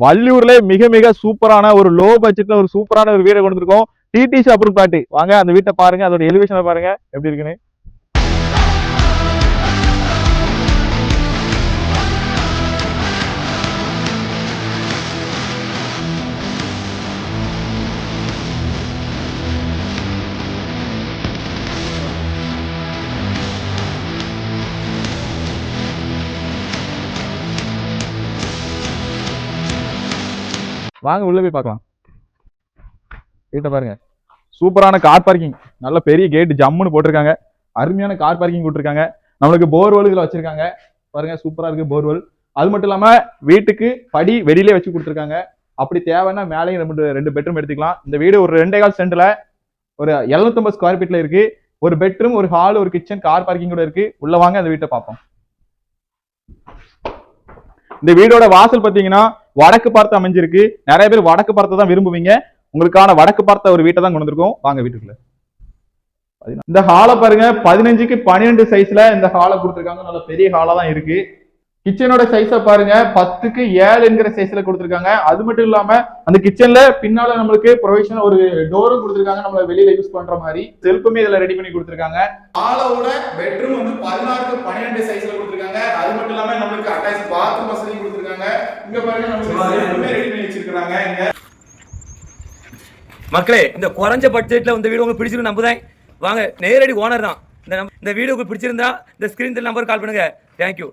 வள்ளியூர்ல மிக மிக சூப்பரான ஒரு லோ பட்ஜெட்ல ஒரு சூப்பரான ஒரு வீடை கொடுத்துருக்கோம். DTC approve plot. வாங்க அந்த வீட்டை பாருங்க, அதோட எலிவேஷனை பாருங்க எப்படி இருக்குன்னு. வாங்க உள்ள போய் பார்க்கலாம். வீட்டை பாருங்க, சூப்பரான கார் பார்க்கிங், நல்ல பெரிய கேட் ஜம்முன்னு போட்டிருக்காங்க. அருமையான கார் பார்க்கிங் கொடுத்துருக்காங்க. நம்மளுக்கு போர்வெல் இதுல வச்சிருக்காங்க பாருங்க, சூப்பரா இருக்கு போர்வெல். அது மட்டும் இல்லாம வீட்டுக்கு படி வெளியிலே வச்சு கொடுத்துருக்காங்க. அப்படி தேவைன்னா மேலேயும் ரெண்டு பெட்ரூம் எடுத்துக்கலாம். இந்த வீடு ஒரு 2.25 சென்ட்ல ஒரு 750 ஸ்கொயர் ஃபீட்ல இருக்கு. ஒரு பெட்ரூம், ஒரு ஹால், ஒரு கிச்சன், கார் பார்க்கிங் கூட இருக்கு. உள்ள வாங்க அந்த வீட்டை பார்ப்போம். இந்த வீடோட வாசல் பாத்தீங்கன்னா வடக்கு பார்த்து அமைஞ்சிருக்கு. நிறைய பேர் வடக்கு பார்த்து தான் விரும்புவீங்க. உங்களுக்கான வடக்கு பார்த்த ஒரு வீட்டை தான் கொண்டு வந்திருக்கோம். வாங்க வீட்டுக்குள்ள. இந்த ஹாலை பாருங்க, 15க்கு 12 சைஸ்ல இந்த ஹாலை கொடுத்துருக்காங்க. நல்ல பெரிய ஹாலா தான் இருக்கு. கிச்சனோட சைஸ பாருங்க, 10க்கு 7 என்கிற சைஸ்ல கொடுத்துருக்காங்க. அது மட்டும் இல்லாம அந்த கிச்சன்ல பின்னால நம்மளுக்கு ப்ரொவிஷன் ஒரு டோரும் கொடுத்துருக்காங்க, நம்ம வெளியில யூஸ் பண்ற மாதிரி. செல்ஃபுமே இதுல ரெடி பண்ணி கொடுத்துருக்காங்க. ஹாலோட பெட்ரூம் வந்து 16க்கு 12 சைஸ்ல கொடுத்துருக்காங்க. அது மட்டும் இல்லாம நம்மளுக்கு அட்டாச் பாத்ரூம் வசதி கொடுத்துருக்காங்க. இங்க பாருங்க நம்மளுக்கு செல்ஃபுமே ரெடி பண்ணி வச்சிருக்காங்க. இங்க மக்களே, இந்த குறைஞ்ச பட்ஜெட்ல இந்த வீடு உங்களுக்கு பிடிச்சிருக்கு நம்புதேன். வாங்க, நேரடி ஓனர் தான். இந்த வீடியோ உங்களுக்கு பிடிச்சிருந்தா இந்த ஸ்கிரீன் நம்பர் கால் பண்ணுங்க. தேங்க்யூ.